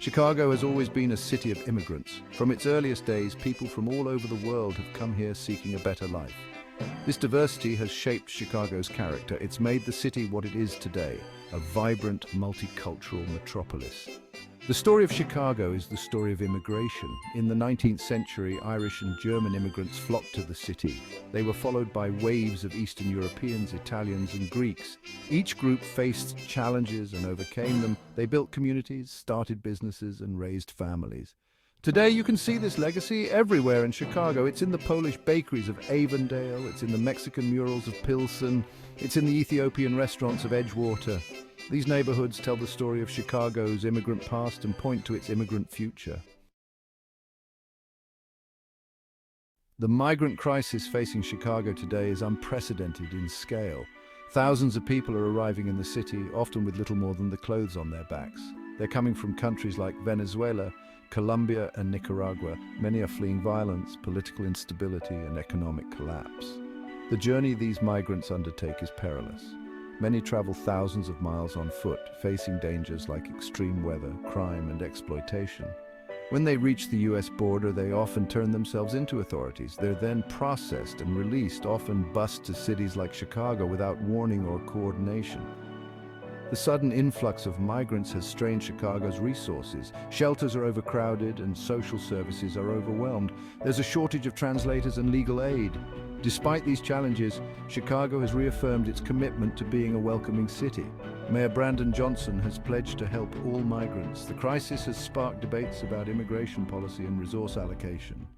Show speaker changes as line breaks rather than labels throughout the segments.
Chicago has always been a city of immigrants. From its earliest days, people from all over the world have come here seeking a better life. This diversity has shaped Chicago's character. It's made the city what it is today, a vibrant, multicultural metropolis. The story of Chicago is the story of immigration. In the 19th century, Irish and German immigrants flocked to the city. They were followed by waves of Eastern Europeans, Italians, and Greeks. Each group faced challenges and overcame them. They built communities, started businesses, and raised families. Today, you can see this legacy everywhere in Chicago. It's in the Polish bakeries of Avondale, it's in the Mexican murals of Pilsen, it's in the Ethiopian restaurants of Edgewater. These neighborhoods tell the story of Chicago's immigrant past and point to its immigrant future. The migrant crisis facing Chicago today is unprecedented in scale. Thousands of people are arriving in the city, often with little more than the clothes on their backs. They're coming from countries like Venezuela, Colombia, and Nicaragua. Many are fleeing violence, political instability, and economic collapse. The journey these migrants undertake is perilous. Many travel thousands of miles on foot, facing dangers like extreme weather, crime, and exploitation. When they reach the U.S. border, they often turn themselves into authorities. They're then processed and released, often bused to cities like Chicago without warning or coordination. The sudden influx of migrants has strained Chicago's resources. Shelters are overcrowded and social services are overwhelmed. There's a shortage of translators and legal aid. Despite these challenges, Chicago has reaffirmed its commitment to being a welcoming city. Mayor Brandon Johnson has pledged to help all migrants. The crisis has sparked debates about immigration policy and resource allocation.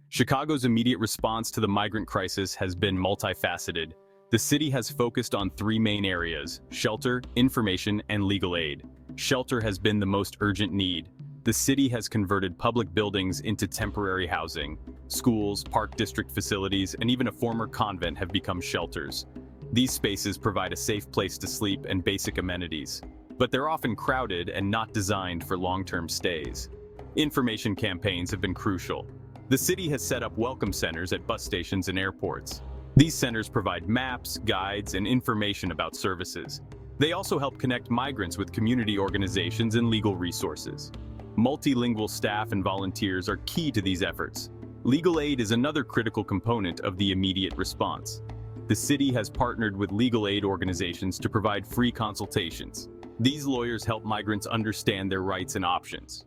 Chicago's immediate response to the migrant crisis has been multifaceted. The city has focused on three main areas: shelter, information, and legal aid. Shelter has been the most urgent need. The city has converted public buildings into temporary housing. Schools, park district facilities, and even a former convent have become shelters. These spaces provide a safe place to sleep and basic amenities, but they're often crowded and not designed for long-term stays. Information campaigns have been crucial. The city has set up welcome centers at bus stations and airports. These centers provide maps, guides, and information about services. They also help connect migrants with community organizations and legal resources. Multilingual staff and volunteers are key to these efforts. Legal aid is another critical component of the immediate response. The city has partnered with legal aid organizations to provide free consultations. These lawyers help migrants understand their rights and options.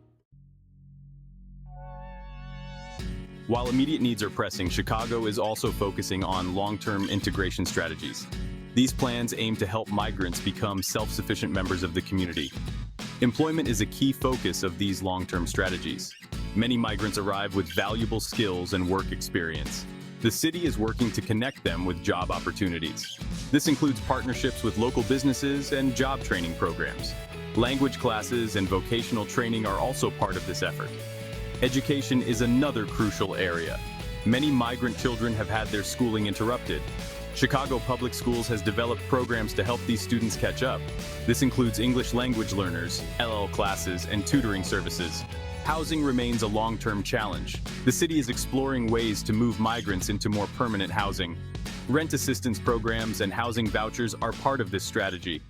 While immediate needs are pressing, Chicago is also focusing on long-term integration strategies. These plans aim to help migrants become self-sufficient members of the community. Employment is a key focus of these long-term strategies. Many migrants arrive with valuable skills and work experience. The city is working to connect them with job opportunities. This includes partnerships with local businesses and job training programs. Language classes and vocational training are also part of this effort. Education is another crucial area. Many migrant children have had their schooling interrupted. Chicago Public Schools has developed programs to help these students catch up. This includes English language learners, LL classes, and tutoring services. Housing remains a long-term challenge. The city is exploring ways to move migrants into more permanent housing. Rent assistance programs and housing vouchers are part of this strategy.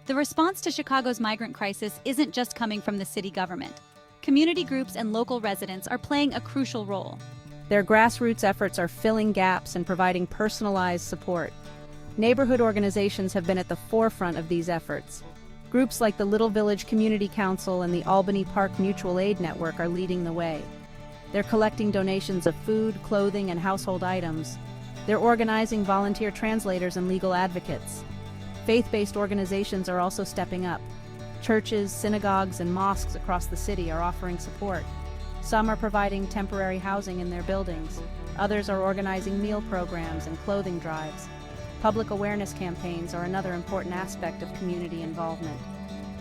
The response to Chicago's migrant crisis isn't just coming from the city government. Community groups and local residents are playing a crucial role.
Their grassroots efforts are filling gaps and providing personalized support. Neighborhood organizations have been at the forefront of these efforts. Groups like the Little Village Community Council and the Albany Park Mutual Aid Network are leading the way. They're collecting donations of food, clothing, and household items. They're organizing volunteer translators and legal advocates. Faith-based organizations are also stepping up. Churches, synagogues, and mosques across the city are offering support. Some are providing temporary housing in their buildings. Others are organizing meal programs and clothing drives. Public awareness campaigns are another important aspect of community involvement.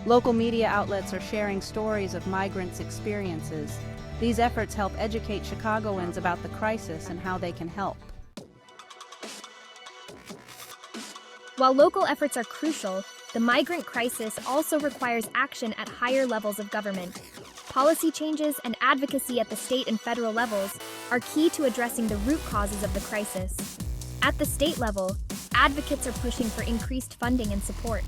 Local media outlets are sharing stories of migrants' experiences. These efforts help educate Chicagoans about the crisis and how they can help.
While local efforts are crucial, the migrant crisis also requires action at higher levels of government. Policy changes and advocacy at the state and federal levels are key to addressing the root causes of the crisis. At the state level, advocates are pushing for increased funding and support.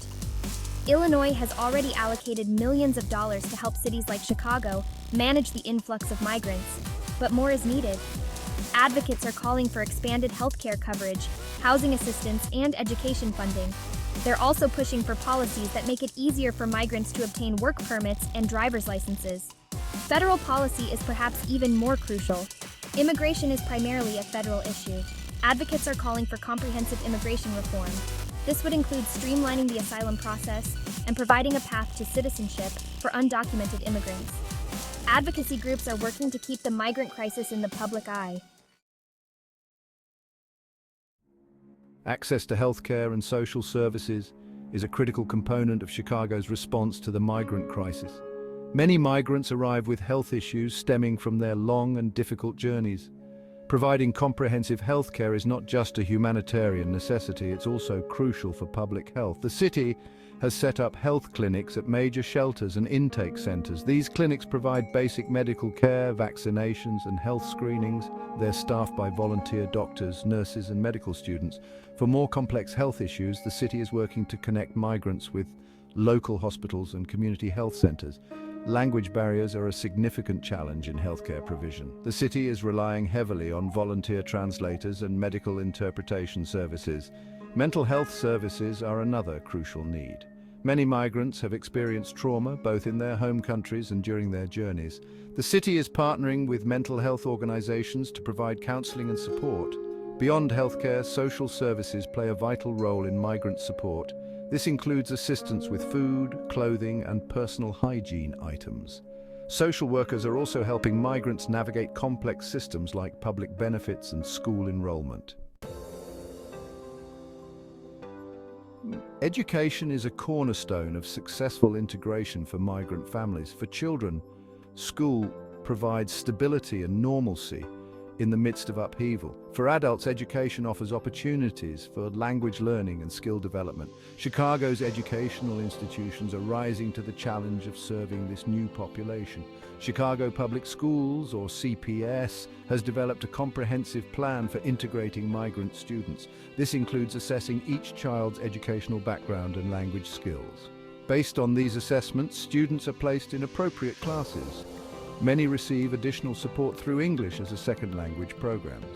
Illinois has already allocated millions of dollars to help cities like Chicago manage the influx of migrants, but more is needed. Advocates are calling for expanded healthcare coverage, housing assistance, and education funding. They're also pushing for policies that make it easier for migrants to obtain work permits and driver's licenses. Federal policy is perhaps even more crucial. Immigration is primarily a federal issue. Advocates are calling for comprehensive immigration reform. This would include streamlining the asylum process and providing a path to citizenship for undocumented immigrants. Advocacy groups are working to keep the migrant crisis in the public eye.
Access to healthcare and social services is a critical component of Chicago's response to the migrant crisis. Many migrants arrive with health issues stemming from their long and difficult journeys. Providing comprehensive healthcare is not just a humanitarian necessity, it's also crucial for public health. The city has set up health clinics at major shelters and intake centers. These clinics provide basic medical care, vaccinations, and health screenings. They're staffed by volunteer doctors, nurses, and medical students. For more complex health issues, the city is working to connect migrants with local hospitals and community health centers. Language barriers are a significant challenge in healthcare provision. The city is relying heavily on volunteer translators and medical interpretation services. Mental health services are another crucial need. Many migrants have experienced trauma, both in their home countries and during their journeys. The city is partnering with mental health organizations to provide counseling and support. Beyond healthcare, social services play a vital role in migrant support. This includes assistance with food, clothing, and personal hygiene items. Social workers are also helping migrants navigate complex systems like public benefits and school enrollment. Education is a cornerstone of successful integration for migrant families. For children, school provides stability and normalcy in the midst of upheaval. For adults, education offers opportunities for language learning and skill development. Chicago's educational institutions are rising to the challenge of serving this new population. Chicago Public Schools, or CPS, has developed a comprehensive plan for integrating migrant students. This includes assessing each child's educational background and language skills. Based on these assessments, students are placed in appropriate classes. Many receive additional support through English as a second language programs.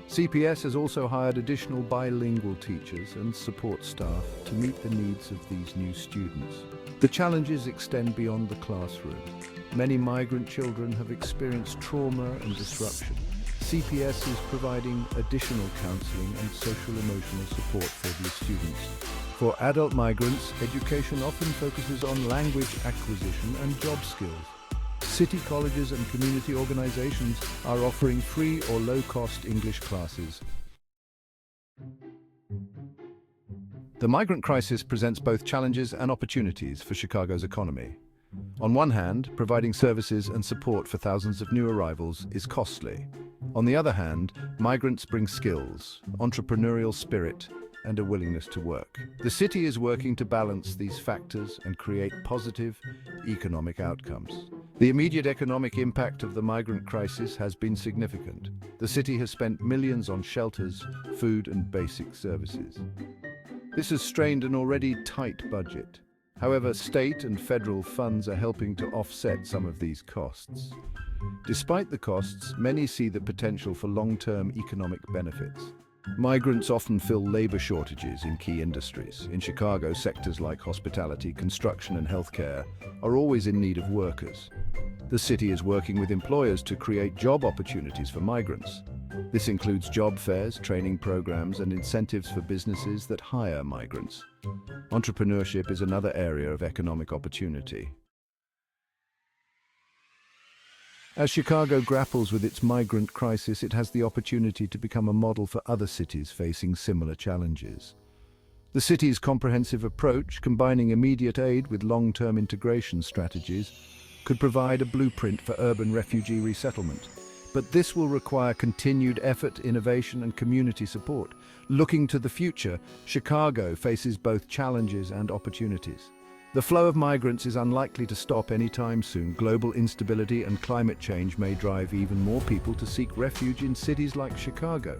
CPS has also hired additional bilingual teachers and support staff to meet the needs of these new students. The challenges extend beyond the classroom. Many migrant children have experienced trauma and disruption. CPS is providing additional counseling and social emotional support for these students. For adult migrants, education often focuses on language acquisition and job skills. City colleges and community organizations are offering free or low-cost English classes. The migrant crisis presents both challenges and opportunities for Chicago's economy. On one hand, providing services and support for thousands of new arrivals is costly. On the other hand, migrants bring skills, entrepreneurial spirit, and a willingness to work. The city is working to balance these factors and create positive economic outcomes. The immediate economic impact of the migrant crisis has been significant. The city has spent millions on shelters, food, and basic services. This has strained an already tight budget. However, state and federal funds are helping to offset some of these costs. Despite the costs, many see the potential for long-term economic benefits. Migrants often fill labor shortages in key industries. In Chicago, sectors like hospitality, construction, and healthcare are always in need of workers. The city is working with employers to create job opportunities for migrants. This includes job fairs, training programs, and incentives for businesses that hire migrants. Entrepreneurship is another area of economic opportunity. As Chicago grapples with its migrant crisis, it has the opportunity to become a model for other cities facing similar challenges. The city's comprehensive approach, combining immediate aid with long-term integration strategies, could provide a blueprint for urban refugee resettlement. But this will require continued effort, innovation, and community support. Looking to the future, Chicago faces both challenges and opportunities. The flow of migrants is unlikely to stop anytime soon. Global instability and climate change may drive even more people to seek refuge in cities like Chicago.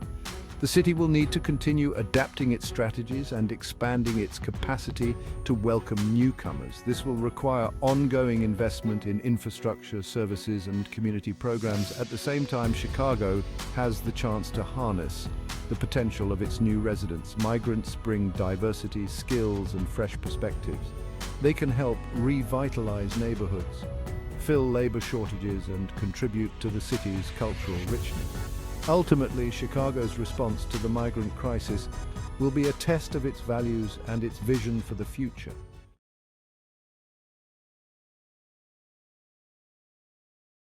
The city will need to continue adapting its strategies and expanding its capacity to welcome newcomers. This will require ongoing investment in infrastructure, services, and community programs. At the same time, Chicago has the chance to harness the potential of its new residents. Migrants bring diversity, skills, and fresh perspectives. They can help revitalize neighborhoods, fill labor shortages, and contribute to the city's cultural richness. Ultimately, Chicago's response to the migrant crisis will be a test of its values and its vision for the future.